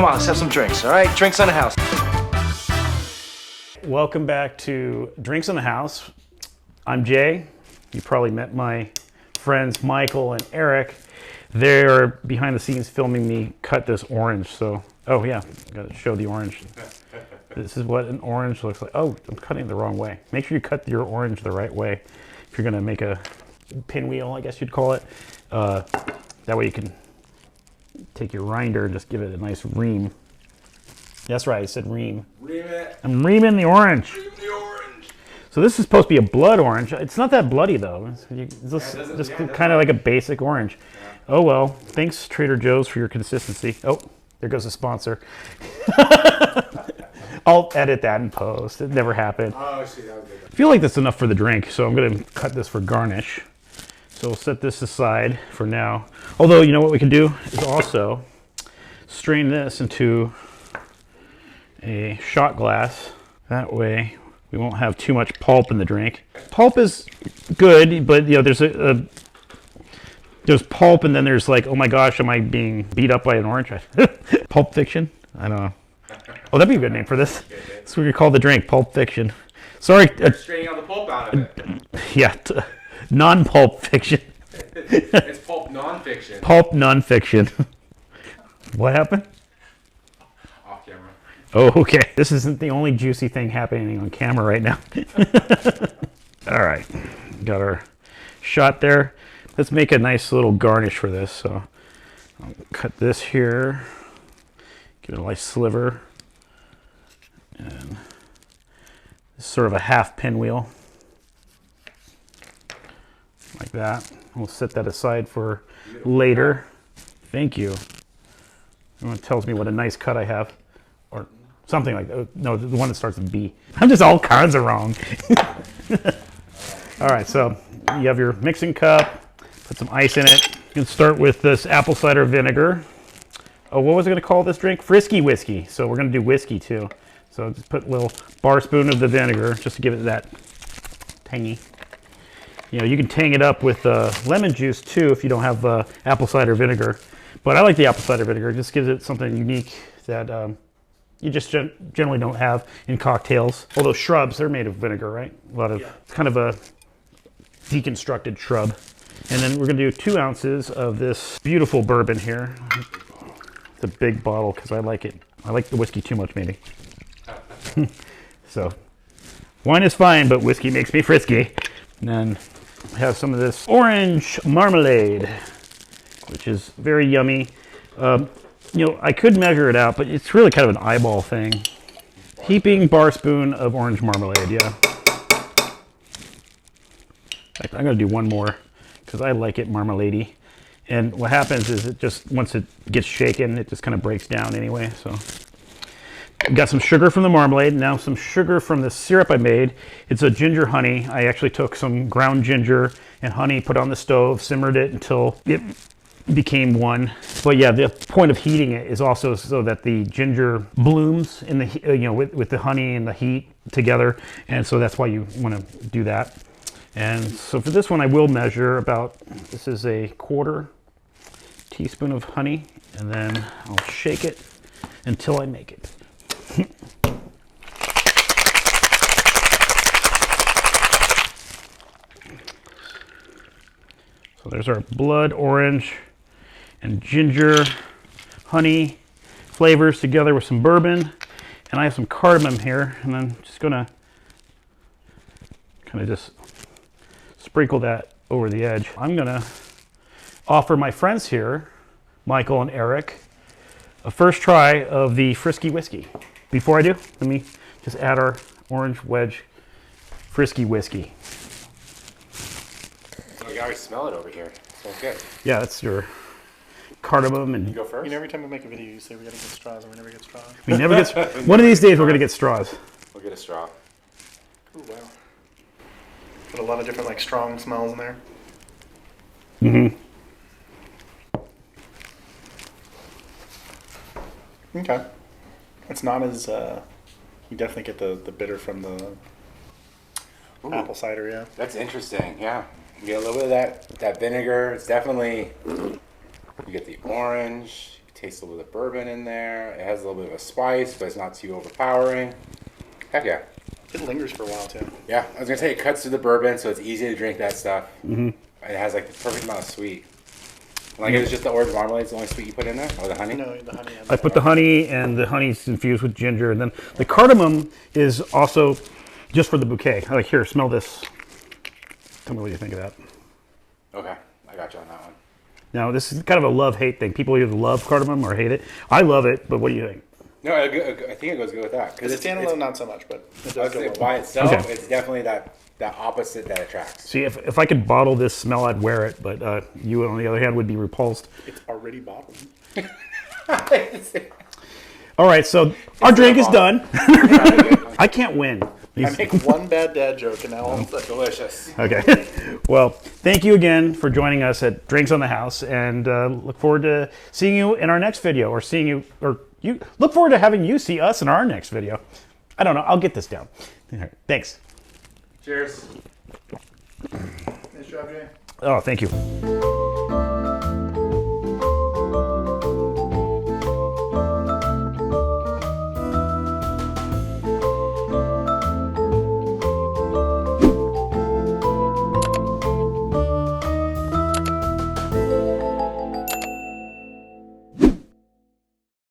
Come on, let's have some drinks, all right? Drinks on the house. Welcome back to Drinks in the House. I'm Jay. You probably met my friends Michael and Eric. They're behind the scenes filming me cut this orange. So, oh yeah, gotta show the orange. This is what an orange looks like. Oh, I'm cutting it the wrong way. Make sure you cut your orange the right way if you're gonna make a pinwheel, I guess you'd call it. That way you can take your rinder and just give it a nice ream. That's right, I said ream. Ream it. I'm reaming the orange. Ream the orange. So this is supposed to be a blood orange. It's not that bloody though. It's just kind of like a basic orange. Yeah. Oh well, thanks Trader Joe's for your consistency. Oh, there goes the sponsor. I'll edit that in post. It never happened. Oh, I see. That was good. I feel like that's enough for the drink, so I'm gonna cut this for garnish. So we'll set this aside for now. Although, you know what we can do is also strain this into a shot glass. That way we won't have too much pulp in the drink. Pulp is good, but you know, there's pulp and then there's like, oh my gosh, am I being beat up by an orange? Pulp fiction? I don't know. Oh, that'd be a good name for this. That's what we call the drink, Pulp Fiction. Sorry. Straining all the pulp out of it. Yeah, non-pulp fiction. It's pulp non-fiction. Pulp non-fiction. What happened? Off camera. Oh, okay. This isn't the only juicy thing happening on camera right now. All right, got our shot there. Let's make a nice little garnish for this. So I'll cut this here, give it a nice sliver, and sort of a half pinwheel, like that. We'll set that aside for later. Thank you. Everyone tells me what a nice cut I have, or something like that. No, the one that starts with B. I'm just all kinds of wrong. All right, so you have your mixing cup. Put some ice in it. You can start with this apple cider vinegar. Oh, what was I going to call this drink? Frisky Whiskey. So we're going to do whiskey too. So just put a little bar spoon of the vinegar just to give it that tangy. You know, you can tang it up with lemon juice too if you don't have apple cider vinegar. But I like the apple cider vinegar. It just gives it something unique that you just generally don't have in cocktails. Although shrubs, they're made of vinegar, right? It's kind of a deconstructed shrub. And then we're going to do 2 ounces of this beautiful bourbon here. It's a big bottle because I like it. I like the whiskey too much, maybe. So, wine is fine, but whiskey makes me frisky. And then we have some of this orange marmalade, which is very yummy. You know, I could measure it out, but it's really kind of an eyeball thing. Heaping bar spoon of orange marmalade, yeah. I'm going to do one more because I like it marmalade-y. And what happens is it just, once it gets shaken, it just kind of breaks down anyway. So got some sugar from the marmalade, now some sugar from the syrup I made. It's a ginger honey. I actually took some ground ginger and honey, put it on the stove, simmered it until it became one. But yeah, the point of heating it is also so that the ginger blooms in the, you know, with the honey and the heat together. And so that's why you want to do that. And so for this one, I will measure about, this is a 1/4 teaspoon of honey, and then I'll shake it until I make it. So there's our blood orange and ginger honey flavors together with some bourbon. And I have some cardamom here, and I'm just gonna kind of just sprinkle that over the edge. I'm gonna offer my friends here, Michael and Eric, a first try of the Frisky Whiskey. Before I do, let me just add our orange wedge Frisky Whiskey. Oh, you can already smell it over here. Smells good. Yeah, that's your cardamom and. You go first. You know, every time we make a video, you say we gotta get straws, and we never get straws. We never get. One of these days, we're gonna get straws. We'll get a straw. Ooh, wow. Put a lot of different, like, strong smells in there. Mm-hmm. Okay. It's not as, you definitely get the bitter from the apple cider, yeah. That's interesting, yeah. You get a little bit of that vinegar. It's definitely, you get the orange, you Taste a little bit of bourbon in there. It has a little bit of a spice, but it's not too overpowering. Heck yeah. It lingers for a while too. Yeah, I was gonna say it cuts through the bourbon, so it's easy to drink that stuff. Mm-hmm. It has like the perfect amount of sweet. Like, it was just the orange marmalade, the only sweet you put in there? Or the honey? No, the honey. I put the honey, and the honey's infused with ginger, and then the cardamom is also just for the bouquet. Like, here, smell this. Tell me what you think of that. Okay, I got you on that one. Now, this is kind of a love-hate thing. People either love cardamom or hate it. I love it, but what do you think? No, I think it goes good with that. Because it's standalone, not so much, but it I does would go say well. by itself, Okay. it's definitely that opposite that attracts. See, if I could bottle this smell, I'd wear it, but you, on the other hand, would be repulsed. It's already bottled. All right, so our drink is done. I can't win. I make one bad dad joke, and now all set. Delicious. Okay. Well, thank you again for joining us at Drinks on the House, and look forward to seeing you in our next video, or you look forward to having you see us in our next video. I don't know. I'll get this down. All right, thanks. Cheers. Nice job, Jay. Oh, thank you.